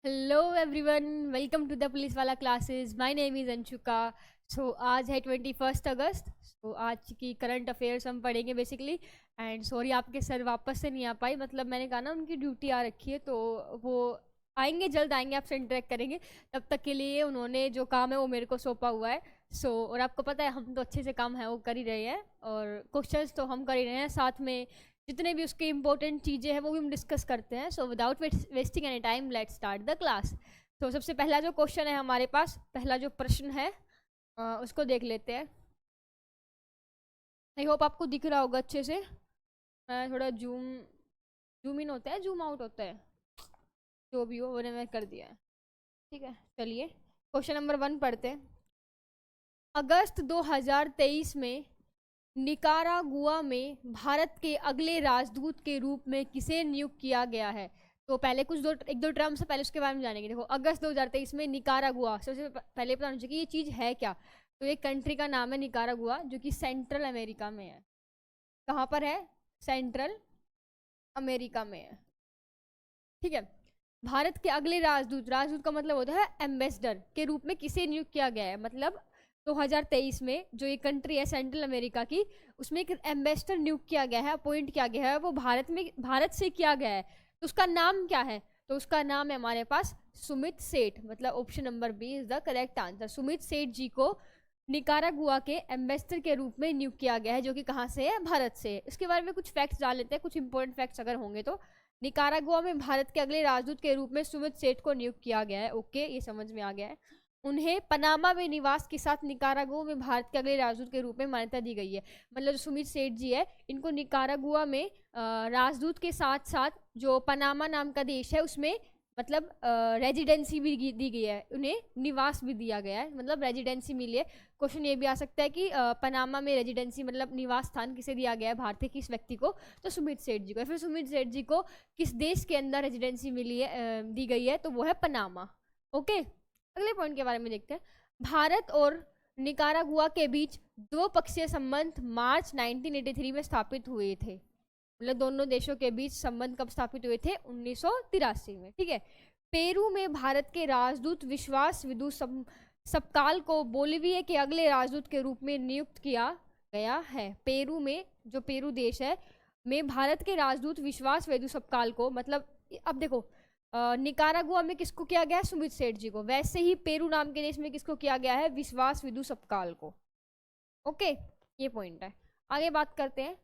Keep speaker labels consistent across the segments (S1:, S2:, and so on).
S1: Hello everyone, welcome to the police वाला classes. My name is Anshuka. So आज है 21 अगस्त। सो आज की करंट अफेयर्स हम पढ़ेंगे बेसिकली। एंड सॉरी आपके सर वापस से नहीं आ पाई, मतलब मैंने कहा ना उनकी ड्यूटी आ रखी है, तो वो आएंगे, जल्द आएंगे, आपसे इंटरेक्ट करेंगे। तब तक के लिए उन्होंने जो काम है वो मेरे को सौंपा हुआ है। और आपको पता है हम तो अच्छे से काम है वो कर ही रहे हैं, और क्वेश्चंस तो हम कर ही रहे हैं, साथ में जितने भी उसके इंपॉर्टेंट चीज़ें हैं वो भी हम डिस्कस करते हैं। So without wasting any time let's start the class. तो सबसे पहला जो क्वेश्चन है हमारे पास, पहला जो प्रश्न है उसको देख लेते हैं। आई होप आपको दिख रहा होगा अच्छे से। मैं थोड़ा जूम जूम इन होता है, जूम आउट होता है, जो भी हो वो मैंने कर दिया है। ठीक है, चलिए क्वेश्चन नंबर 1 पढ़ते हैं। अगस्त 2023 में निकारागुआ में भारत के अगले राजदूत के रूप में किसे नियुक्त किया गया है? तो पहले कुछ एक दो टर्म्स है, पहले उसके बारे में जानेंगे। देखो, अगस्त 2023 में निकारागुआ, सबसे पहले बताना चाहिए कि ये चीज़ है क्या। तो ये कंट्री का नाम है निकारागुआ, जो कि सेंट्रल अमेरिका में है। कहाँ पर है? सेंट्रल अमेरिका में है। ठीक है। भारत के अगले राजदूत, राजदूत का मतलब होता है एम्बेसडर, के रूप में किसे नियुक्त किया गया है? मतलब 2023 में जो ये कंट्री है सेंट्रल अमेरिका की, उसमें एक एम्बेसडर नियुक्त किया गया है, अपॉइंट किया गया है, वो भारत से किया गया है। तो उसका नाम क्या है? तो उसका नाम है हमारे पास सुमित सेठ, मतलब option number B is the correct answer. Sumit Seth ji को निकारागुआ के एम्बेसडर के रूप में नियुक्त किया गया है, जो कि कहाँ से है? भारत से। इसके बारे में कुछ फैक्ट्स जान लेते हैं, कुछ इंपॉर्टेंट फैक्ट्स अगर होंगे तो। निकारागुआ में भारत के अगले राजदूत के रूप में सुमित सेठ को नियुक्त किया गया है। ओके, ये समझ में आ गया है। उन्हें पनामा में निवास के साथ निकारागुआ में भारत के अगले राजदूत के रूप में मान्यता दी गई है। मतलब जो सुमित सेठ जी है, इनको निकारागुआ में राजदूत के साथ साथ जो पनामा नाम का देश है उसमें मतलब रेजिडेंसी भी दी गई है, उन्हें निवास भी दिया गया है, मतलब रेजिडेंसी मिली है। क्वेश्चन ये भी आ सकता है कि पनामा में रेजिडेंसी मतलब निवास स्थान किसे दिया गया है? भारतीय किस व्यक्ति को? तो सुमित सेठ जी को। फिर सुमित सेठ जी को किस देश के अंदर रेजिडेंसी मिली है, दी गई है? तो वो है पनामा। ओके, अगले पॉइंट के बारे में देखते हैं। भारत और निकारागुआ के बीच द्विपक्षीय संबंध मार्च 1983 में स्थापित हुए थे। मतलब दोनों देशों के बीच संबंध कब स्थापित हुए थे? 1983 में। ठीक है। पेरू में भारत के राजदूत विश्वास विदु सबकाल को बोलिविया के अगले राजदूत के रूप में नियुक्त किया गया है। पेरू में, जो पेरू देश है, में भारत के राजदूत विश्वास वेदु सबकाल को, मतलब अब देखो, निकारागुआ में किसको किया गया है? सुमित सेठ जी को। वैसे ही पेरू नाम के देश में किसको किया गया है? विश्वास विदु सबकाल को। ओके, ये पॉइंट है। आगे बात करते हैं।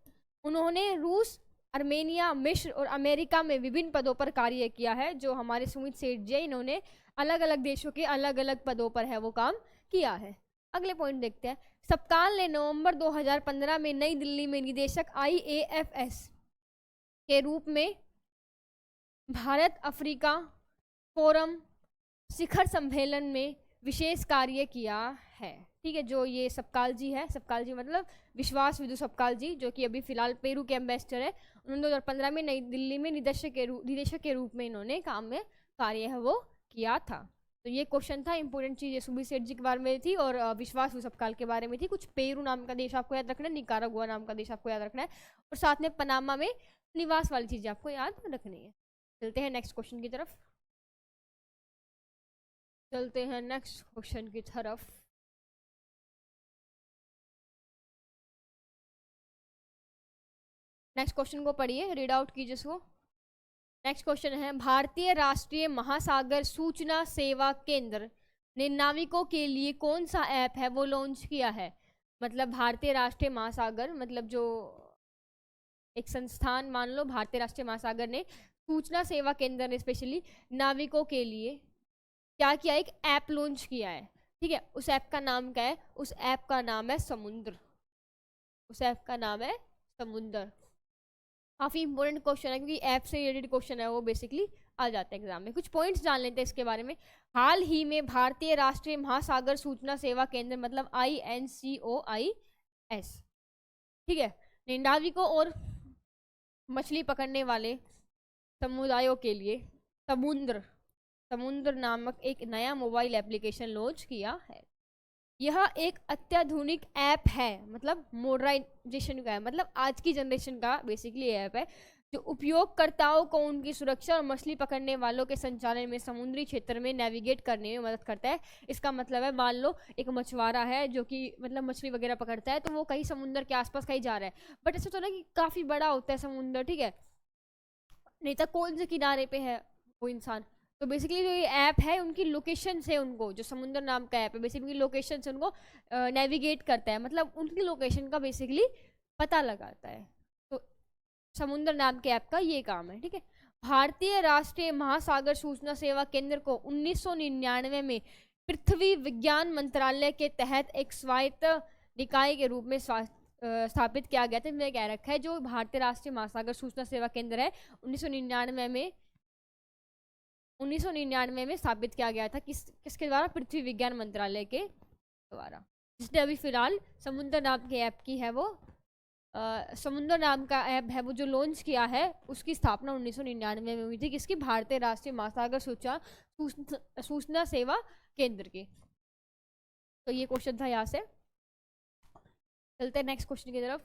S1: उन्होंने रूस, अर्मेनिया, मिस्र और अमेरिका में विभिन्न पदों पर कार्य किया है। जो हमारे सुमित सेठ जी, इन्होंने अलग अलग देशों के अलग अलग पदों पर है वो काम किया है। अगले पॉइंट देखते हैं। सबकाल ने नवंबर 2015 में नई दिल्ली में निदेशक IAFS के रूप में भारत अफ्रीका फोरम शिखर सम्मेलन में विशेष कार्य किया है। ठीक है, जो ये सबकाल जी है, सबकाल जी मतलब विश्वास विदु सबकाल जी, जो कि अभी फिलहाल पेरू के एम्बेसडर है, उन्होंने 2015 में नई दिल्ली में निदेशक के रूप में इन्होंने काम में कार्य है वो किया था। तो ये क्वेश्चन था, इंपॉर्टेंट चीज सुमित सेठ जी के बारे में थी, और विश्वास विदु सबकाल के बारे में थी। कुछ पेरू नाम का देश आपको याद रखना है, निकारागुआ नाम का देश आपको याद रखना है, और साथ में पनामा में निवास वाली चीजें आपको याद रखनी है। चलते हैं नेक्स्ट क्वेश्चन की तरफ। चलते हैं नेक्स्ट क्वेश्चन की तरफ। नेक्स्ट क्वेश्चन को पढ़िए, रीड आउट कीजिए इसको। नेक्स्ट क्वेश्चन है, भारतीय राष्ट्रीय महासागर सूचना सेवा केंद्र ने नाविकों के लिए कौन सा ऐप है वो लॉन्च किया है? मतलब भारतीय राष्ट्रीय महासागर, मतलब जो एक संस्थान मान लो, भारतीय राष्ट्रीय महासागर ने सूचना सेवा केंद्र ने स्पेशली नाविकों के लिए क्या किया? एक ऐप लॉन्च किया है। ठीक है, उस ऐप का नाम क्या है? उस ऐप का नाम है समुद्र। उस ऐप का नाम है समुद्र। काफी इंपॉर्टेंट क्वेश्चन है, क्योंकि ऐप से रिलेटेड क्वेश्चन है वो बेसिकली आ जाता है एग्जाम में। कुछ पॉइंट्स जान लेते हैं इसके बारे में। हाल ही में भारतीय राष्ट्रीय महासागर सूचना सेवा केंद्र, मतलब INCOIS, ठीक है, ने नाविकों और मछली पकड़ने वाले समुदायों के लिए समुद्र समुद्र नामक एक नया मोबाइल एप्लीकेशन लॉन्च किया है। यह एक अत्याधुनिक ऐप है, मतलब मॉडर्नाइजेशन का है, मतलब आज की जनरेशन का बेसिकली ऐप है, जो उपयोगकर्ताओं को उनकी सुरक्षा और मछली पकड़ने वालों के संचालन में समुद्री क्षेत्र में नेविगेट करने में मदद करता है। इसका मतलब है, मान लो एक मछुआरा है जो कि मतलब मछली वगैरह पकड़ता है, तो वो कहीं समुद्र के आसपास कहीं जा रहा है, बट ऐसा तो ना कि काफी बड़ा होता है समुद्र, ठीक है, नहीं तो कौन से किनारे पे है वो इंसान। तो बेसिकली जो ये ऐप है उनकी लोकेशन से, उनको जो समुद्र नाम का ऐप है बेसिकली लोकेशन से उनको नेविगेट करता है, मतलब उनकी लोकेशन का बेसिकली पता लगाता है। तो समुद्र नाम के ऐप का ये काम है, ठीक है। भारतीय राष्ट्रीय महासागर सूचना सेवा केंद्र को 1999 में पृथ्वी विज्ञान मंत्रालय के तहत एक स्वायत्त निकाय के रूप में स्थापित किया गया था। मैंने कह रखा है जो भारतीय राष्ट्रीय महासागर सूचना सेवा केंद्र है 1999 में स्थापित किया गया था। किसके द्वारा? पृथ्वी विज्ञान मंत्रालय के द्वारा। जिसने अभी फिलहाल समुद्र नाम के ऐप की है वो समुद्र नाम का ऐप है वो जो लॉन्च किया है, उसकी स्थापना 1999 में हुई थी। किसकी? भारतीय राष्ट्रीय महासागर सूचना सेवा केंद्र की। तो ये क्वेश्चन था। यहाँ से चलते हैं नेक्स्ट क्वेश्चन की तरफ।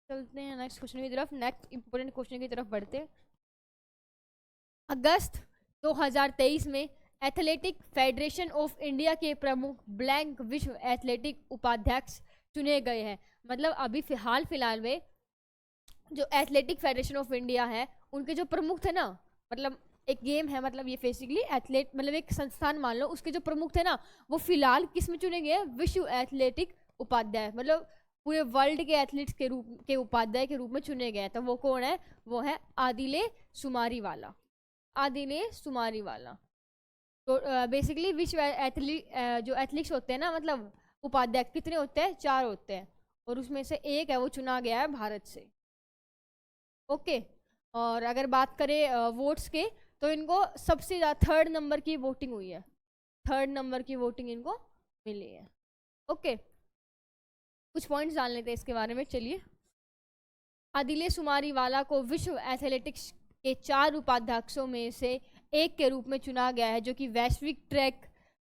S1: चलते हैं नेक्स्ट क्वेश्चन की तरफ। नेक्स्ट इंपोर्टेंट क्वेश्चन की तरफ बढ़ते हैं। अगस्त 2023 में एथलेटिक फेडरेशन ऑफ इंडिया के प्रमुख ब्लैंक विश्व एथलेटिक उपाध्यक्ष चुने गए हैं। मतलब अभी फिलहाल में जो एथलेटिक फेडरेशन ऑफ इंडिया है उनके जो प्रमुख थे ना, मतलब एक गेम है, मतलब ये बेसिकली एथलेट मतलब एक संस्थान मान लो, उसके जो प्रमुख थे ना वो फिलहाल किस में चुने गए? विश्व एथलेटिक उपाध्याय, मतलब पूरे वर्ल्ड के एथलीट्स के रूप के उपाध्याय के रूप में चुने गए। तो वो कौन है? वो है आदिले सुमारीवाला। आदिले सुमारीवाला। तो बेसिकली विश्व जो एथलीट्स होते हैं ना, मतलब उपाध्याय कितने होते हैं? 4 होते हैं, और उसमें से एक है वो चुना गया है भारत से। ओके। और अगर बात करें वोट्स के, तो इनको सबसे ज़्यादा 3rd नंबर की वोटिंग हुई है। 3rd नंबर की वोटिंग इनको मिली है। ओके, कुछ पॉइंट्स डाल लेते हैं इसके बारे में। चलिए, आदिले सुमारीवाला को विश्व एथलेटिक्स के 4 उपाध्यक्षों में से एक के रूप में चुना गया है, जो कि वैश्विक ट्रैक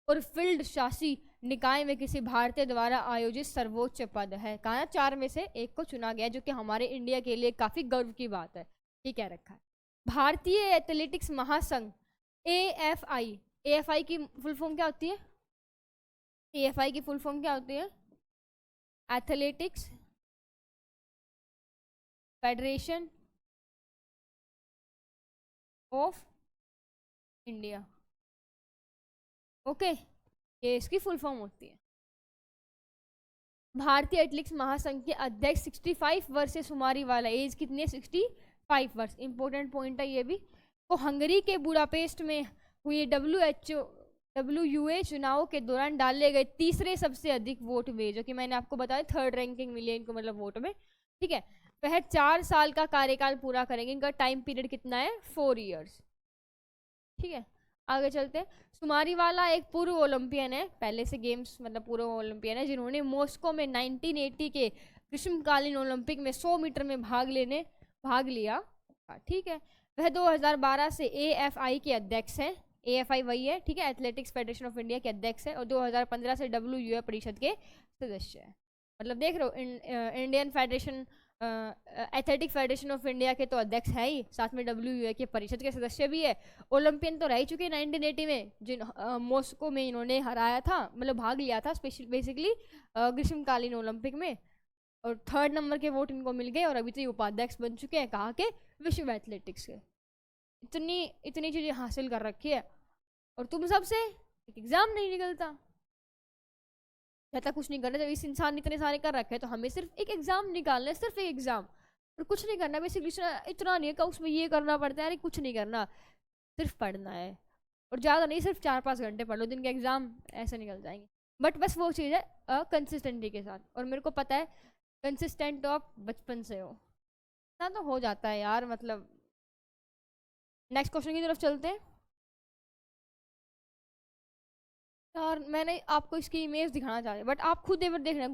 S1: और फील्ड शासी निकाय में किसी भारतीय द्वारा आयोजित सर्वोच्च पद है। कहा 4 में से एक को चुना गया, जो कि हमारे इंडिया के लिए काफी गर्व की बात है। ये कह रखा है। भारतीय एथलेटिक्स महासंघ AFI, AFI की फुल फॉर्म क्या होती है? AFI की फुल फॉर्म क्या होती है? Athletics federation of India. Okay, ये इसकी फुल फॉर्म होती है। भारतीय एथलेटिक्स महासंघ के अध्यक्ष 65 वर्ष से सुमारीवाला, एज कितनी है? 65 वर्ष। इंपॉर्टेंट पॉइंट है ये भी। तो हंगरी के बुडापेस्ट में हुए WUA चुनाव के दौरान डाले गए तीसरे सबसे अधिक वोट हुए, जो कि मैंने आपको बताया 3rd रैंकिंग मिली है इनको, मतलब वोट में, ठीक है। वह 4 साल का कार्यकाल पूरा करेंगे। इनका टाइम पीरियड कितना है? 4 इयर्स, ठीक है। आगे चलते हैं। सुमारीवाला एक पूर्व ओलंपियन है, पहले से गेम्स मतलब पूर्व ओलंपियन है, जिन्होंने मॉस्को में 1980 के ग्रीष्मकालीन ओलंपिक में 100 मीटर में भाग लिया, ठीक है। वह 2012 से AFI के अध्यक्ष हैं। AFI वही है, ठीक है, एथलेटिक्स फेडरेशन ऑफ इंडिया के अध्यक्ष है, और 2015 से WUA परिषद के सदस्य है। मतलब देख रहे हो, Indian federation athletic federation of India के तो अध्यक्ष है ही, साथ में WUA के परिषद के सदस्य भी है। ओलंपियन तो रह चुके हैं 1980 में, जिन मॉस्को में इन्होंने हराया था, मतलब भाग लिया था बेसिकली ग्रीष्मकालीन ओलंपिक में, और 3rd नंबर के वोट इनको मिल गए, और अभी तो ये उपाध्यक्ष बन चुके हैं। कहाँ के? विश्व एथलेटिक्स के। इतनी चीजें हासिल कर रखी है, और तुम सबसे एक एग्जाम नहीं निकलता। जब तक कुछ नहीं करना, जब इस इंसान ने इतने सारे कर रखे हैं, तो हमें सिर्फ एक एग्जाम निकालना है, सिर्फ एक एग्जाम, और कुछ नहीं करना। बेसिकली इतना नहीं है कि उसमें ये करना पड़ता है, अरे कुछ नहीं करना, सिर्फ पढ़ना है, और ज़्यादा नहीं, सिर्फ 4-5 घंटे पढ़ लो, दिन के एग्जाम ऐसे निकल जाएंगे। बट बस वो चीज़ है कंसिस्टेंटी के साथ, और मेरे को पता है कंसिस्टेंट तो आप बचपन से हो ना, तो हो जाता है यार। मतलब नेक्स्ट क्वेश्चन की तरफ चलते हैं। यार मैंने आपको इसकी इमेज दिखाना चाह रही, बट आप खुद एक बार देख लेना,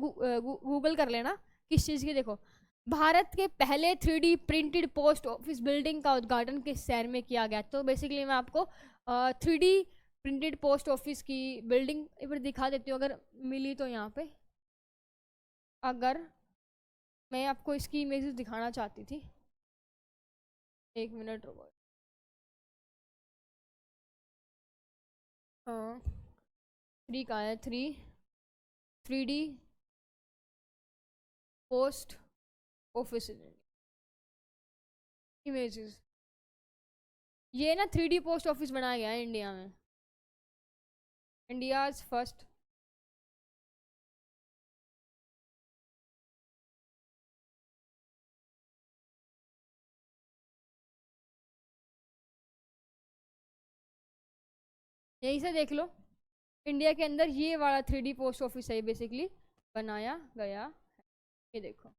S1: गूगल कर लेना किस चीज़ की। देखो, भारत के पहले 3D printed post office building का उद्घाटन किस शहर में किया गया? तो बेसिकली मैं आपको 3D प्रिंटेड पोस्ट ऑफिस की बिल्डिंग एक बार दिखा देती हूँ, अगर मिली तो यहाँ पे। अगर मैं आपको इसकी इमेजेस दिखाना चाहती थी, 1 मिनट रुको। हाँ 3 कहाँ है, 3D पोस्ट ऑफिस इमेजेस। ये ना 3D पोस्ट ऑफिस बनाया गया है इंडिया में, इंडियाज फर्स्ट। यहीं से देख लो, इंडिया के अंदर ये वाला 3D पोस्ट ऑफिस है बेसिकली बनाया गया है। ये देखो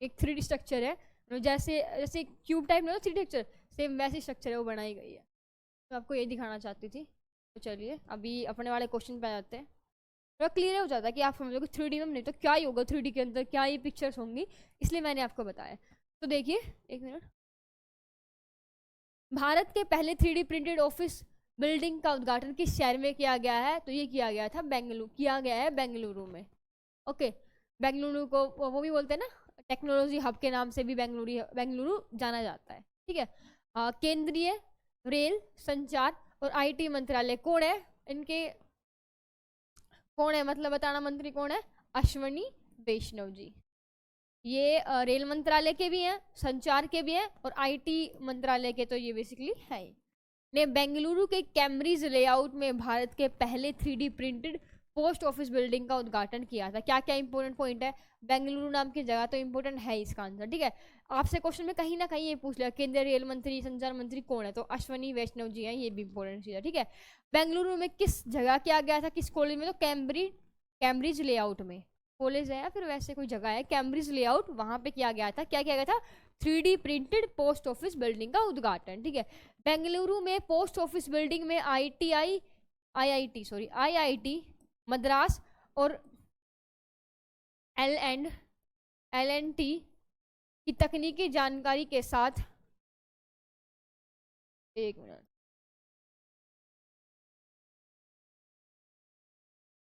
S1: एक 3D स्ट्रक्चर है, जैसे जैसे क्यूब टाइप में 3D स्ट्रक्चर, सेम वैसी स्ट्रक्चर है वो बनाई गई है। तो आपको ये दिखाना चाहती थी। तो चलिए अभी अपने वाले क्वेश्चन पे आ जाते हैं, थोड़ा क्लियर हो जाता है कि आप समझोगे 3D में नहीं तो क्या ही होगा 3D के अंदर, क्या ही पिक्चर्स होंगी, इसलिए मैंने आपको बताया। तो देखिए 1 मिनट, भारत के पहले 3D प्रिंटेड ऑफिस बिल्डिंग का उद्घाटन किस शहर में किया गया है? तो ये किया गया था किया गया है बेंगलुरु में। ओके, बेंगलुरु को वो भी बोलते हैं ना, टेक्नोलॉजी हब के नाम से भी बेंगलुरु जाना जाता है। ठीक है, केंद्रीय रेल संचार और आईटी मंत्रालय कौन है इनके, कौन है मतलब बताना मंत्री कौन है? अश्वनी वैष्णव जी। ये रेल मंत्रालय के भी हैं, संचार के भी हैं और आईटी मंत्रालय के, तो ये बेसिकली है। ने बेंगलुरु के कैम्ब्रिज लेआउट में भारत के पहले 3D printed post office building का उद्घाटन किया था। क्या क्या इंपोर्टेंट पॉइंट है? बेंगलुरु नाम की जगह तो इंपोर्टेंट है इसका आंसर। ठीक है, आपसे क्वेश्चन में कहीं ना कहीं ये पूछ लिया केंद्रीय रेल मंत्री संचार मंत्री कौन है, तो अश्वनी वैष्णव जी हैं, ये भी इंपोर्टेंट चीज है। ठीक है, बेंगलुरु में किस जगह किया गया था, किस कॉलेज में? तो कैम्ब्रिज लेआउट में, कॉलेज है या फिर वैसे कोई जगह है, कैम्ब्रिज लेआउट, वहां पे किया गया था। क्या किया गया था? 3D printed post office building का उद्घाटन। ठीक है, बेंगलुरु में पोस्ट ऑफिस बिल्डिंग में IIT मद्रास और L&T की तकनीकी जानकारी के साथ, 1 मिनट,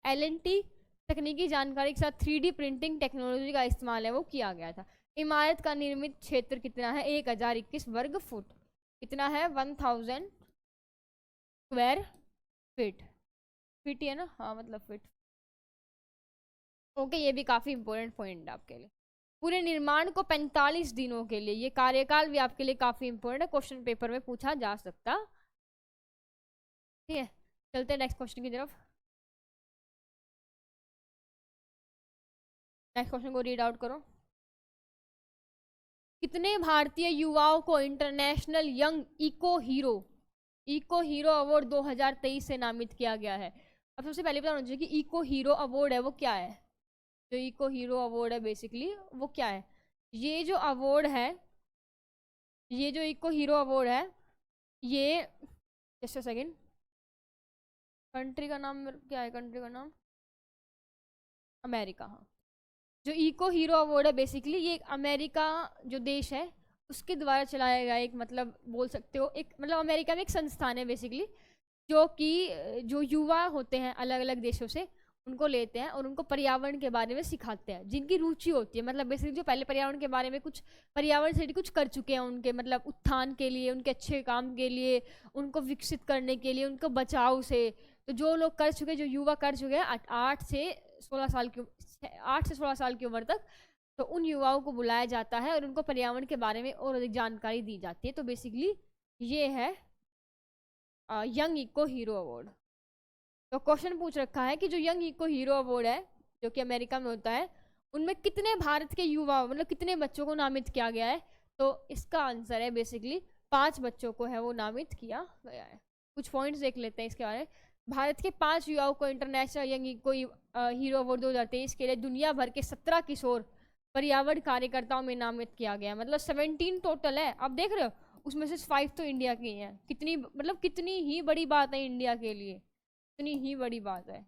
S1: L&T तकनीकी जानकारी के साथ 3D प्रिंटिंग टेक्नोलॉजी का इस्तेमाल है वो किया गया था। इमारत का निर्मित क्षेत्र कितना है? 1021 वर्ग फुट। कितना है? 1000 स्क्वायर फीट। फीट ही है ना, हाँ मतलब फीट। ओके, ये भी काफी इंपॉर्टेंट पॉइंट है आपके लिए। पूरे निर्माण को 45 दिनों के लिए, ये कार्यकाल भी आपके लिए काफी इंपॉर्टेंट है, क्वेश्चन पेपर में पूछा जा सकता। ठीक है, चलते हैं नेक्स्ट क्वेश्चन की तरफ। नेक्स्ट क्वेश्चन को रीड आउट करो। कितने भारतीय युवाओं को international young eco hero award 2023 से नामित किया गया है? अब सबसे पहले बताना चाहिए कि इको हीरो अवार्ड है वो क्या है। जो इको हीरो अवार्ड है बेसिकली वो क्या है? ये जो अवार्ड है, ये जो इको हीरो अवार्ड है, ये जस्ट सेकेंड, कंट्री का नाम क्या है? कंट्री का नाम अमेरिका। हाँ, जो इको हीरो अवार्ड है बेसिकली ये अमेरिका जो देश है उसके द्वारा चलाया गया एक, मतलब बोल सकते हो एक, मतलब अमेरिका में एक संस्थान है बेसिकली, जो कि जो युवा होते हैं अलग अलग देशों से उनको लेते हैं और उनको पर्यावरण के बारे में सिखाते हैं, जिनकी रुचि होती है, मतलब बेसिकली जो पहले पर्यावरण के बारे में कुछ पर्यावरण से कुछ कर चुके हैं, उनके मतलब उत्थान के लिए, उनके अच्छे काम के लिए, उनको विकसित करने के लिए, उनको बचाव से। तो जो लोग कर चुके, जो युवा कर चुके हैं 8 से 16 साल की उम्र तक, तो उन युवाओं को बुलाया जाता है और उनको पर्यावरण के बारे में और अधिक जानकारी दी जाती है। तो बेसिकली ये है यंग इको हीरो अवार्ड। तो क्वेश्चन पूछ रखा है कि जो यंग इको हीरो अवार्ड है जो कि अमेरिका में होता है, उनमें कितने भारत के युवा, मतलब कितने बच्चों को नामित किया गया है? तो इसका आंसर है बेसिकली 5 बच्चों को है वो नामित किया गया है। कुछ पॉइंट्स देख लेते हैं इसके बारे में। भारत के 5 युवाओं को international young eco hero award 2023 के लिए दुनिया भर के 17 किशोर पर्यावरण कार्यकर्ताओं में नामित किया गया, मतलब 17 टोटल है। अब देख रहे हो उसमें से 5 तो इंडिया के हैं। कितनी मतलब कितनी ही बड़ी बात है इंडिया के लिए, कितनी ही बड़ी बात है।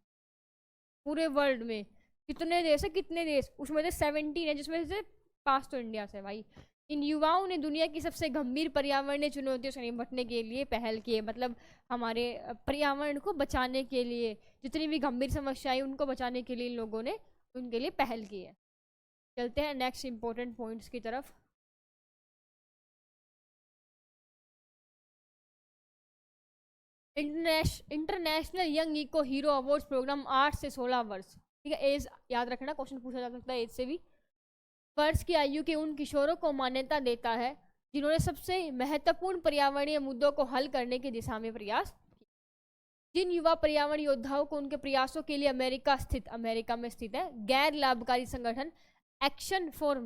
S1: पूरे वर्ल्ड में कितने देश है, कितने देश, उसमें से 17 है जिसमें से 5 तो इंडिया से। भाई इन युवाओं ने दुनिया की सबसे गंभीर पर्यावरणीय चुनौतियों से निपटने के लिए पहल की है, मतलब हमारे पर्यावरण को बचाने के लिए जितनी भी गंभीर समस्याएं उनको बचाने के लिए इन लोगों ने उनके लिए पहल की है। चलते हैं नेक्स्ट इंपॉर्टेंट पॉइंट्स की तरफ। International young eco hero awards program 8 से 16 वर्ष, ठीक है। एज याद रखना, क्वेश्चन पूछा जा सकता है एज से भी। वर्ष की आयु के उन किशोरों को मान्यता देता है जिन्होंने सबसे महत्वपूर्ण पर्यावरणीय मुद्दों को हल करने की दिशा में प्रयास। जिन युवा पर्यावरण योद्धाओं को उनके प्रयासों के लिए अमेरिका में स्थित है गैर लाभकारी संगठन एक्शन फॉर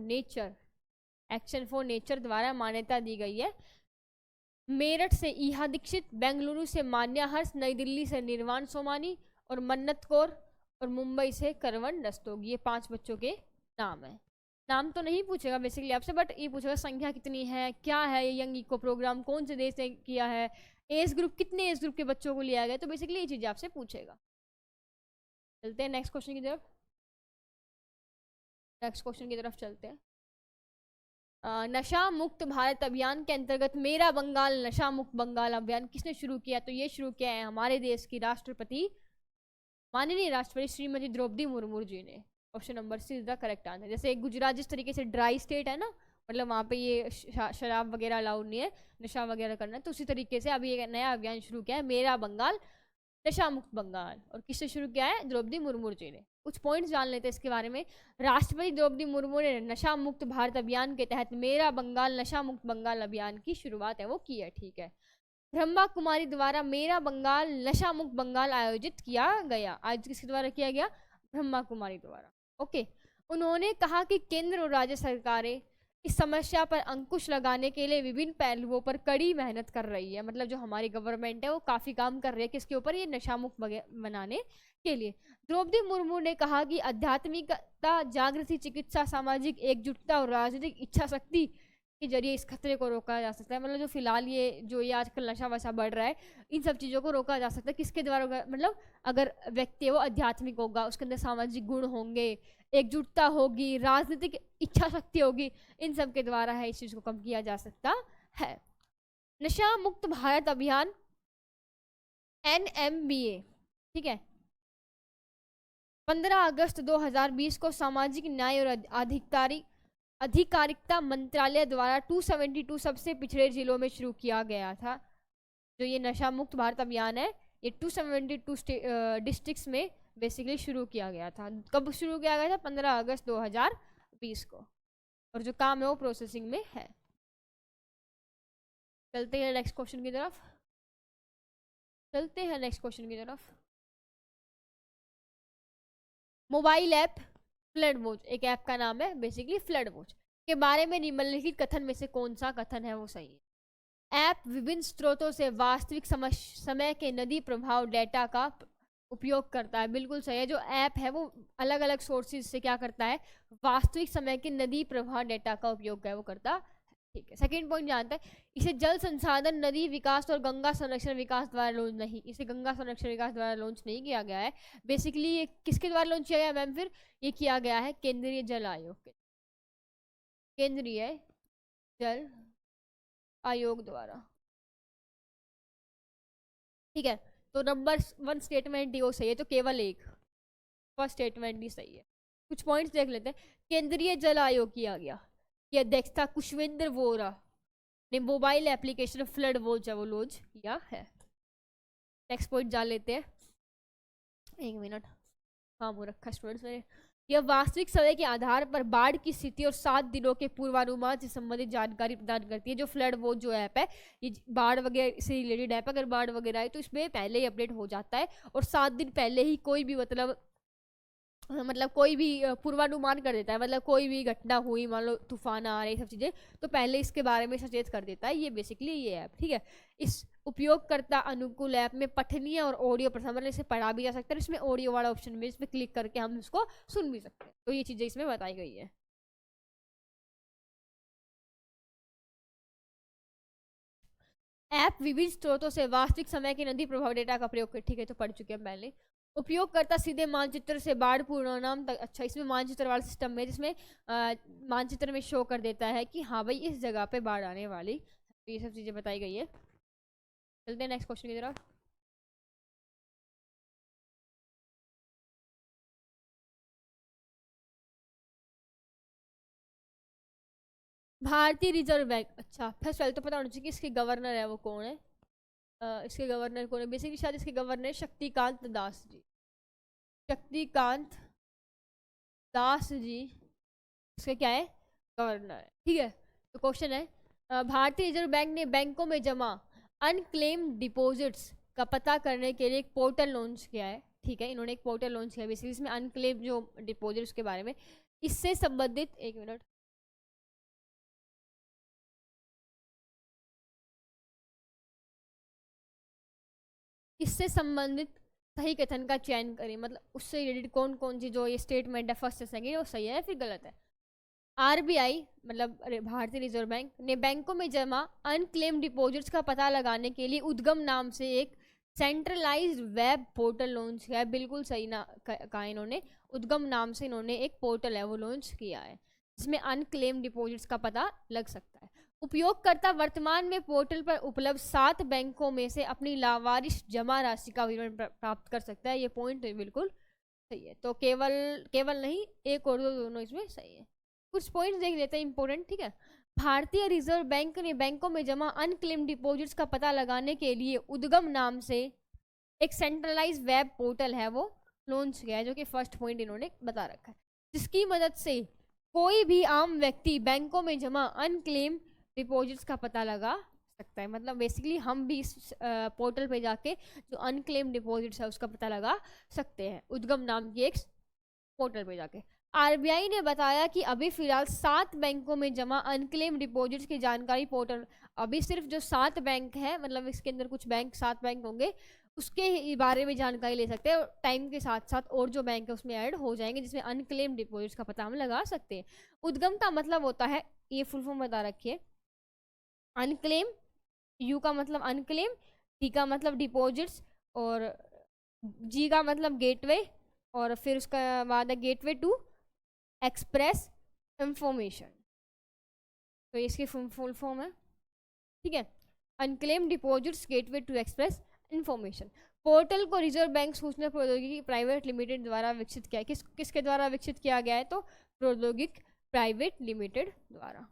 S1: नेचर द्वारा मान्यता दी गई है। मेरठ से ईहा दीक्षित, बेंगलुरु से मान्या हर्ष, नई दिल्ली से निर्वाण सोमानी और मन्नत कौर, और मुंबई से करवन रस्तोगी। ये 5 बच्चों के नाम है। नाम तो नहीं पूछेगा बेसिकली आपसे, बट ये पूछेगा संख्या कितनी है, क्या है ये यंग इको प्रोग्राम, कौन से देश ने किया है, एज ग्रुप कितने एज ग्रुप के बच्चों को लिया गया, तो बेसिकली ये चीजें आपसे पूछेगा। चलते हैं नेक्स्ट क्वेश्चन की तरफ चलते हैं। नशा मुक्त भारत अभियान के अंतर्गत मेरा बंगाल नशा मुक्त बंगाल अभियान किसने शुरू किया, तो ये शुरू किया है हमारे देश की माननीय राष्ट्रपति श्रीमती द्रौपदी मुर्मू जी ने। Option number C is the correct answer. जैसे गुजरात जिस तरीके से ड्राई स्टेट है ना, मतलब वहाँ पे ये शराब वगैरह अलाउड नहीं है, नशा वगैरह करना है, तो उसी तरीके से अभी एक नया अभियान शुरू किया है मेरा बंगाल नशा मुक्त बंगाल। और किससे शुरू किया है, द्रौपदी मुर्मू जी ने। कुछ पॉइंट्स जान लेते हैं इसके बारे में। राष्ट्रपति द्रौपदी मुर्मू ने नशा मुक्त भारत अभियान के तहत मेरा बंगाल नशा मुक्त बंगाल अभियान की शुरुआत है वो की है, ठीक है। ब्रह्मा कुमारी द्वारा मेरा बंगाल नशा मुक्त बंगाल आयोजित किया गया। आज किसके द्वारा किया गया, ब्रह्मा कुमारी द्वारा, ओके। उन्होंने कहा कि केंद्र और राज्य सरकारें इस समस्या पर अंकुश लगाने के लिए विभिन्न पहलुओं पर कड़ी मेहनत कर रही है। मतलब जो हमारी गवर्नमेंट है वो काफी काम कर रही है किसके ऊपर, ये नशा मुक्त बनाने के लिए। द्रौपदी मुर्मू ने कहा कि आध्यात्मिकता, जागृति, चिकित्सा, सामाजिक एकजुटता और राजनीतिक इच्छा शक्ति के जरिए इस खतरे को रोका जा सकता है। मतलब जो फिलहाल ये आजकल नशा वशा बढ़ रहा है, इन सब चीज़ों को रोका जा सकता है किसके द्वारा। मतलब अगर व्यक्ति है वो आध्यात्मिक होगा, उसके अंदर सामाजिक गुण होंगे, एकजुटता होगी, राजनीतिक इच्छा शक्ति होगी, इन सब के द्वारा है इस चीज़ को कम किया जा सकता है। नशा मुक्त भारत अभियान NMBA, ठीक है, 15 अगस्त 2020 को सामाजिक न्याय और अधिकारिता मंत्रालय द्वारा 272 सबसे पिछड़े जिलों में शुरू किया गया था। जो ये नशा मुक्त भारत अभियान है ये 272 डिस्ट्रिक्ट्स में बेसिकली शुरू किया गया था। कब शुरू किया गया था, 15 अगस्त 2020 को। और जो काम है वो प्रोसेसिंग में है। चलते हैं नेक्स्ट क्वेश्चन की तरफ। मोबाइल ऐप फ्लड वॉच, एक ऐप का नाम है बेसिकली फ्लड वॉच, के बारे में निम्नलिखित कथन में से कौन सा कथन है वो सही है। ऐप विभिन्न स्रोतों से वास्तविक समय के नदी प्रभाव डेटा का उपयोग करता है, बिल्कुल सही है। जो ऐप है वो अलग अलग सोर्सेज से क्या करता है, वास्तविक समय के नदी प्रवाह डेटा का उपयोग है वो करता है, ठीक है। सेकंड पॉइंट जानते हैं, इसे जल संसाधन, नदी विकास और गंगा संरक्षण विकास द्वारा लॉन्च नहीं, इसे गंगा संरक्षण विकास द्वारा लॉन्च नहीं किया गया है। बेसिकली ये किसके द्वारा लॉन्च किया गया मैम, फिर ये किया गया है केंद्रीय जल आयोग द्वारा, ठीक है। तो नंबर 1 स्टेटमेंट ही वो सही है, तो केवल एक फर्स्ट स्टेटमेंट ही सही है। कुछ पॉइंट्स देख लेते हैं। केंद्रीय जल आयोग किया गया, की अध्यक्षता कुशवेंद्र वोरा ने मोबाइल एप्लीकेशन फ्लड वॉच वो लॉन्च किया है। नेक्स्ट पॉइंट जान लेते हैं, 1 मिनट काम हो रखा स्टूडेंट्स मेरे। यह वास्तविक समय के आधार पर बाढ़ की स्थिति और 7 दिनों के पूर्वानुमान से संबंधित जानकारी प्रदान करती है। जो फ्लड वॉच जो ऐप है ये बाढ़ वगैरह से रिलेटेड ऐप, अगर बाढ़ वगैरह आए तो इसमें पहले ही अपडेट हो जाता है और 7 दिन पहले ही कोई भी मतलब कोई भी पूर्वानुमान कर देता है। मतलब कोई भी घटना हुई, मान लो तूफान आ रहे सब चीज़ें, तो पहले इसके बारे में सचेत कर देता है। ये बेसिकली ये ऐप, ठीक है। इस उपयोगकर्ता अनुकूल ऐप में पठनीय और ऑडियो प्रसारण, मतलब इसे पढ़ा भी जा सकता है, इसमें ऑडियो वाला ऑप्शन में इसमें क्लिक करके हम इसको सुन भी सकते हैं। तो ये चीज़ें इसमें बताई गई है। ऐप विभिन्न स्रोतों से वास्तविक समय के नदी प्रभाव डेटा का प्रयोग कर, ठीक है, तो पढ़ चुके हैं पहले। उपयोगकर्ता सीधे मानचित्र से बाढ़ पूर्वानुमान तक, अच्छा इसमें मानचित्र वाला सिस्टम है जिसमें मानचित्र में शो कर देता है कि हाँ भाई इस जगह पे बाढ़ आने वाली, तो ये सब चीज़ें बताई गई है। चलते हैं नेक्स्ट क्वेश्चन की तरफ। भारतीय रिजर्व बैंक, अच्छा फिर पहले तो पता होना चाहिए कि इसके गवर्नर है वो कौन है। इसके गवर्नर कौन है, बेसिकली शायद इसके गवर्नर शक्तिकांत दास जी। शक्तिकांत दास जी इसके क्या है, गवर्नर है। ठीक है, तो क्वेश्चन है भारतीय रिजर्व बैंक ने बैंकों में जमा अनक्लेम्ड डिपॉजिट्स का पता करने के लिए एक पोर्टल लॉन्च किया है। ठीक है, इन्होंने एक पोर्टल लॉन्च किया है बेसिकली, इसमें अनक्लेम्ड जो डिपॉजिट्स के बारे में, इससे संबंधित, एक मिनट, इससे संबंधित सही कथन का चयन करें, मतलब उससे रिलेटेड कौन कौन सी जो ये स्टेटमेंट है फर्स्ट से सेकंड, वो सही है या फिर गलत है। आरबीआई मतलब भारतीय रिजर्व बैंक ने बैंकों में जमा अनक्लेम डिपॉजिट्स का पता लगाने के लिए उद्गम नाम से एक सेंट्रलाइज्ड वेब पोर्टल लॉन्च किया है। बिल्कुल सही ना कहा इन्होंने, उद्गम नाम से इन्होंने एक पोर्टल है वो लॉन्च किया है जिसमें अनक्लेम डिपॉजिट्स का पता लग सकता है। उपयोगकर्ता वर्तमान में पोर्टल पर उपलब्ध 7 बैंकों में से अपनी लावारिश जमा राशि का विवरण प्राप्त कर सकता है। ये पॉइंट तो बिल्कुल सही है, तो केवल केवल नहीं, एक और दो दोनों इसमें सही है। कुछ पॉइंट्स देख लेते हैं इंपॉर्टेंट। ठीक है, भारतीय रिजर्व बैंक ने बैंकों में जमा अनक्लेम डिपॉजिट्स का पता लगाने के लिए उद्गम नाम से एक सेंट्रलाइज वेब पोर्टल है वो लॉन्च किया है, जो कि फर्स्ट पॉइंट इन्होंने बता रखा है, जिसकी मदद से कोई भी आम व्यक्ति बैंकों में जमा अनक्लेम डिपॉजिट्स का पता लगा सकता है। मतलब बेसिकली हम भी इस पोर्टल पे जाके जो अनक्लेम डिपॉजिट्स है उसका पता लगा सकते हैं, उद्गम नाम की एक पोर्टल पे जाके। आरबीआई ने बताया कि अभी फिलहाल 7 बैंकों में जमा अनक्लेम डिपॉजिट्स की जानकारी पोर्टल, अभी सिर्फ जो 7 बैंक है, मतलब इसके अंदर कुछ बैंक 7 बैंक होंगे, उसके बारे में जानकारी ले सकते हैं, और टाइम के साथ साथ और जो बैंक है उसमें ऐड हो जाएंगे जिसमें अनक्लेम डिपॉजिट्स का पता हम लगा सकते हैं। उद्गम का मतलब होता है, ये फुल फॉर्म बता रखिए, अनक्लेम, यू का मतलब अनक्लेम, डी का मतलब डिपॉजिट्स, और जी का मतलब गेटवे, और फिर उसका बाद है गेटवे टू एक्सप्रेस इंफॉर्मेशन, तो इसकी फुल फॉर्म है। ठीक है, unclaim deposits gateway to express information. Portal को रिजर्व बैंक सूचना प्रौद्योगिकी प्राइवेट लिमिटेड द्वारा विकसित किया, किसके द्वारा विकसित किया गया है, तो प्रौद्योगिक प्राइवेट लिमिटेड द्वारा।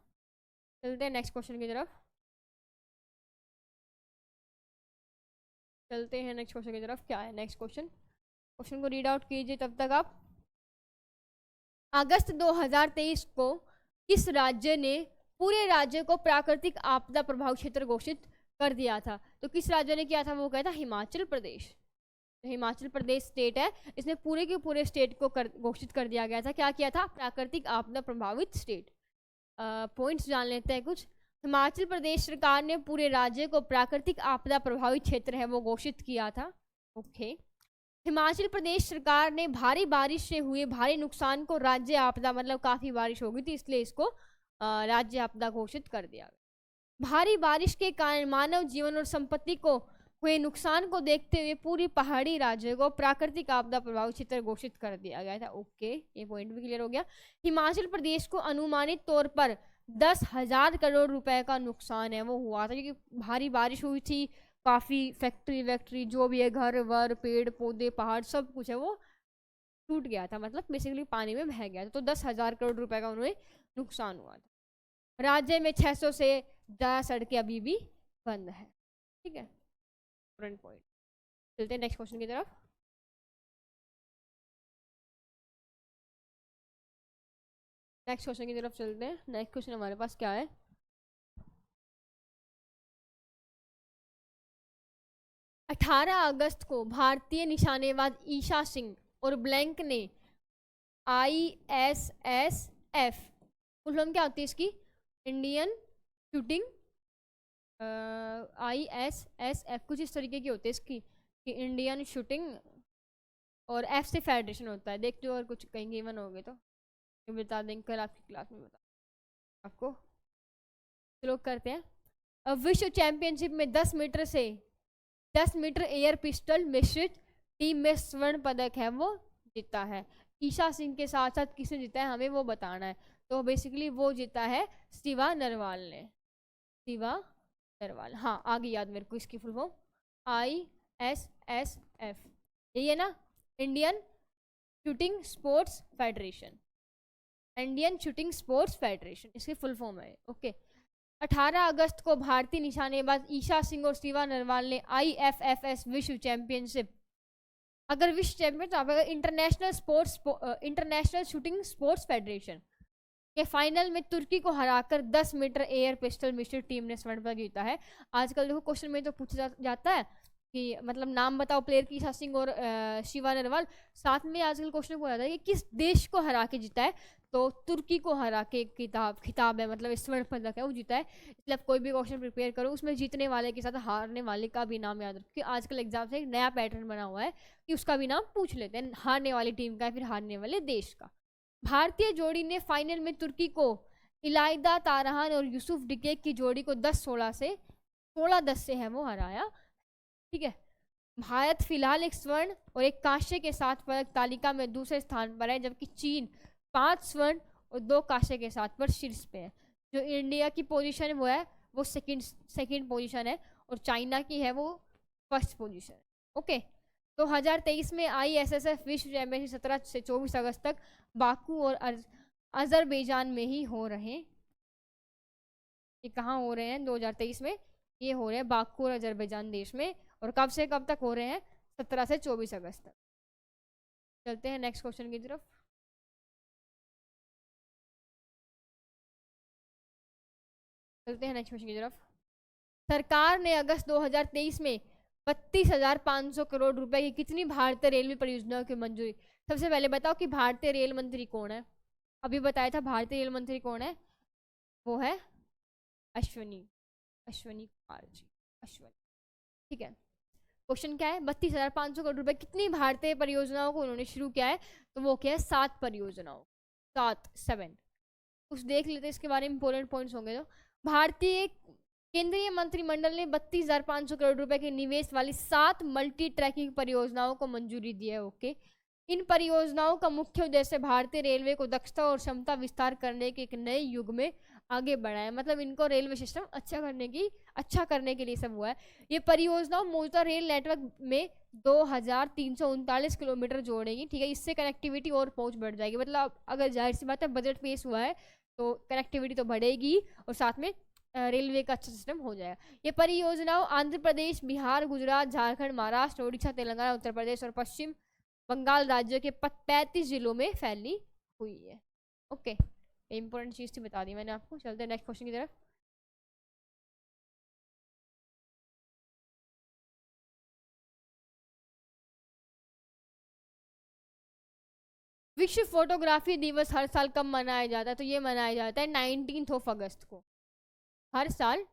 S1: चलते हैं नेक्स्ट क्वेश्चन की तरफ, चलते हैं नेक्स्ट क्वेश्चन की तरफ। क्या है नेक्स्ट क्वेश्चन, क्वेश्चन को रीड आउट कीजिए तब तक आप। अगस्त 2023 को किस राज्य ने पूरे राज्य को प्राकृतिक आपदा प्रभावित क्षेत्र घोषित कर दिया था, तो किस राज्य ने किया था, वो कहता हिमाचल प्रदेश। हिमाचल प्रदेश स्टेट है, इसमें पूरे के पूरे स्टेट को घोषित कर दिया गया था, क्या किया था, प्राकृतिक आपदा प्रभावित स्टेट। पॉइंट्स जान लेते हैं कुछ। हिमाचल प्रदेश सरकार ने पूरे राज्य को प्राकृतिक आपदा प्रभावित क्षेत्र है वो घोषित किया था। ओके, हिमाचल प्रदेश सरकार ने भारी बारिश से हुए भारी नुकसान को राज्य आपदा, मतलब काफी बारिश हो गई थी इसलिए इसको राज्य आपदा घोषित कर दिया। भारी बारिश के कारण मानव जीवन और संपत्ति को हुए नुकसान को देखते हुए पूरी पहाड़ी राज्य को प्राकृतिक आपदा प्रभावित क्षेत्र घोषित कर दिया गया था। ओके, ये पॉइंट भी क्लियर हो गया। हिमाचल प्रदेश को अनुमानित तौर पर 10,000 करोड़ रुपए का नुकसान है वो हुआ था, क्योंकि भारी बारिश हुई थी, काफी फैक्ट्री वैक्ट्री जो भी है, घर वर पेड़ पौधे पहाड़ सब कुछ है वो टूट गया था, मतलब बेसिकली पानी में बह गया था, तो 10,000 करोड़ रुपए का उन्हें नुकसान हुआ था। राज्य में 600 से ज्यादा सड़कें अभी भी बंद है। ठीक है, पॉइंट। चलते हैं नेक्स्ट क्वेश्चन की तरफ। नेक्स्ट क्वेश्चन की तरफ चलते हैं। नेक्स्ट क्वेश्चन हमारे पास क्या है, 18 अगस्त को भारतीय निशानेबाज ईशा सिंह और ब्लैंक ने ISSF, फुल फॉर्म क्या होती है इसकी, इंडियन शूटिंग, ISSF कुछ इस तरीके की होती है इसकी, कि इंडियन शूटिंग, और F से फेडरेशन होता है, देखते हो, और कुछ कहीं गिवन हो गए तो बता देंगे कल आपकी क्लास में, बता आपको। चलो करते हैं। अब विश्व चैंपियनशिप में 10 मीटर से 10 मीटर एयर पिस्टल मिश्रित टीम में स्वर्ण पदक है वो जीता है। ईशा सिंह के साथ साथ किसने जीता है हमें वो बताना है, तो बेसिकली वो जीता है शिवा नरवाल ने, शिवा नरवाल। हाँ आ गई याद मेरे को इसकी फुल फॉर्म, ISSF, यही है ना, Indian shooting sports federation. Indian shooting sports federation, इसकी फुल फॉर्म है। ओके। 18 अगस्त को भारतीय निशानेबाज ईशा सिंह और शिवा नरवाल ने IFFS विश्व चैंपियनशिप, अगर विश्व चैंपियन तो आप इंटरनेशनल शूटिंग स्पोर्ट्स फेडरेशन के फाइनल में तुर्की को हराकर 10 मीटर एयर पिस्टल मिश्रित टीम ने स्वर्ण पदक जीता है। आजकल देखो क्वेश्चन में तो पूछा जाता है कि मतलब नाम बताओ प्लेयर की, ईशा सिंह और शिवा नरवाल। साथ में आजकल क्वेश्चन पूछा जाता है कि किस देश को हरा के जीता है, तो तुर्की को हरा के खिताब है, मतलब स्वर्ण पदक है वो जीता है। इसलिए आप कोई भी क्वेश्चन प्रिपेयर करो उसमें जीतने वाले के साथ हारने वाले का भी नाम याद रखो, क्योंकि आजकल एग्जाम से एक नया पैटर्न बना हुआ है कि उसका भी नाम पूछ लेते हैं, हारने वाली टीम का फिर हारने वाले देश का। भारतीय जोड़ी ने फाइनल में तुर्की को इलाइदा तारहान और यूसुफ डिकेक की जोड़ी को 10-16 से 16-10 से है वो हराया। ठीक है। भारत फिलहाल एक स्वर्ण और एक कांस्य के साथ पदक तालिका में दूसरे स्थान पर है, जबकि चीन 5 स्वर्ण और 2 कांस्य के साथ पर शीर्ष पे है। जो इंडिया की पोजीशन वो है वो सेकंड पोजीशन है, और चाइना की है वो फर्स्ट पोजीशन। ओके। 2023 में ISSF विश्व चैंपियनशिप 17 से 24 अगस्त तक बाकू और अजरबैजान में ही हो रहे हैं। ये कहाँ हो रहे हैं 2023 में? ये हो रहे हैं बाकू और अजरबैजान देश में। और कब से कब तक हो रहे हैं? 17 से 24 अगस्त तक। चलते हैं नेक्स्ट क्वेश्चन की तरफ। सरकार ने अगस्त 2023 में 32,500 करोड़ रुपए की कितनी भारतीय रेलवे परियोजनाओं की मंजूरी? सबसे पहले बताओ कि भारतीय रेल मंत्री कौन है? अभी बताया था भारतीय रेल मंत्री कौन है, वो है अश्वनी कुमार जी, अश्वनी। ठीक है। क्वेश्चन क्या है? 32,500 करोड़ रुपए कितनी भारतीय परियोजनाओं को उन्होंने शुरू किया है? तो वो क्या है? 7 परियोजनाओं, 7 कुछ देख लेते हैं इसके बारे में, इंपोर्टेंट पॉइंट्स होंगे। तो भारतीय केंद्रीय मंत्रिमंडल ने 32,500 करोड़ रुपए के निवेश वाली 7 मल्टी ट्रैकिंग परियोजनाओं को मंजूरी दी है। ओके। इन परियोजनाओं का मुख्य उद्देश्य भारतीय रेलवे को दक्षता और क्षमता विस्तार करने के एक नए युग में आगे बढ़ाए, मतलब इनको रेलवे सिस्टम अच्छा करने के लिए सब हुआ है। ये परियोजना मौजूदा रेल नेटवर्क में 2,339 किलोमीटर जोड़ेगी। ठीक है। इससे कनेक्टिविटी और पहुंच बढ़ जाएगी, मतलब अगर जाहिर सी बात है बजट पेश हुआ है तो कनेक्टिविटी तो बढ़ेगी और साथ में रेलवे का अच्छा सिस्टम हो जाएगा। ये परियोजनाओं आंध्र प्रदेश, बिहार, गुजरात, झारखंड, महाराष्ट्र, उड़ीसा, तेलंगाना, उत्तर प्रदेश और पश्चिम बंगाल राज्यों के 35 जिलों में फैली हुई है। ओके। इंपॉर्टेंट चीज थी, बता दी मैंने आपको। चलते हैं नेक्स्ट क्वेश्चन की तरफ। विश्व फोटोग्राफी दिवस हर साल कब मनाया जाता है? तो ये मनाया जाता है 19 अगस्त को। हर साल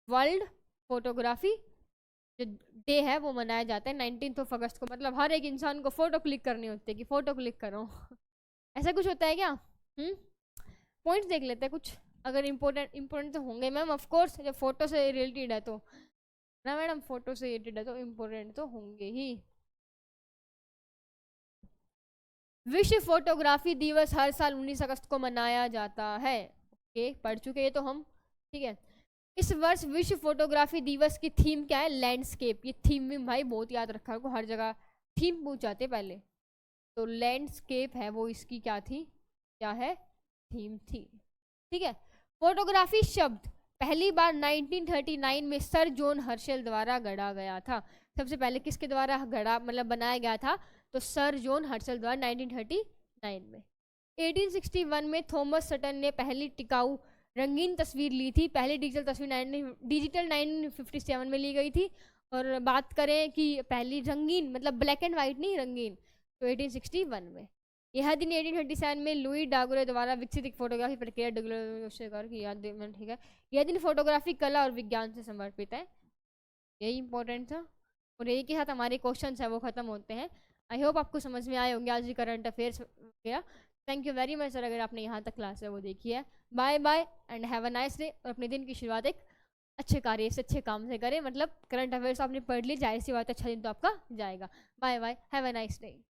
S1: वर्ल्ड फोटोग्राफी जो डे है वो मनाया जाता है 19 अगस्त को। मतलब हर एक इंसान को फोटो क्लिक करनी होती है कि फोटो क्लिक करो। ऐसा कुछ होता है क्या? पॉइंट्स देख लेते हैं कुछ, अगर इम्पोर्टेंट तो होंगे मैम, ऑफ कोर्स जब फोटो से रिलेटेड है तो ना मैडम, फोटो से रिलेटेड है तो इम्पोर्टेंट तो होंगे ही। विश्व फोटोग्राफी दिवस हर साल 19 अगस्त को मनाया जाता है। ओके, पढ़ चुके हैं तो हम। ठीक है। इस वर्ष विश्व फोटोग्राफी दिवस की थीम क्या है? लैंडस्केप। ये थीम भी भाई बहुत याद रखा है, हर जगह थीम पूछ जाते पहले, तो लैंडस्केप है वो इसकी क्या थी, क्या है, थीम थी। ठीक है। फोटोग्राफी शब्द पहली बार 1939 में सर जॉन हर्शल द्वारा गढ़ा गया था। सबसे पहले किसके द्वारा गढ़ा, मतलब बनाया गया था? तो सर जॉन हर्शल द्वारा 1939 में। 1861 में थॉमस सटन ने पहली टिकाऊ रंगीन तस्वीर ली थी। पहली डिजिटल तस्वीर 1957 में ली गई थी। और बात करें कि पहली रंगीन, मतलब ब्लैक एंड वाइट नहीं, रंगीन, तो 1861 में। यह दिन 1827 में लुई डागुरे द्वारा विकसित एक फोटोग्राफी प्रक्रिया की याद में। ठीक है। यह दिन फोटोग्राफी कला और विज्ञान से समर्पित है। यही इंपॉर्टेंट था। और यही के साथ हमारे क्वेश्चंस है वो खत्म होते हैं। आई होप आपको समझ में आए होंगे आज भी करंट अफेयर्स वगैरह। Thank you very much sir, अगर आपने यहाँ तक क्लास है वो देखी है। Bye bye and have a nice day. और अपने दिन की शुरुआत एक अच्छे कार्य से, अच्छे काम से करें। मतलब करंट अफेयर्स आपने पढ़ ली, जाहिर सी बात है अच्छा दिन तो आपका जाएगा। Bye bye, have a nice day.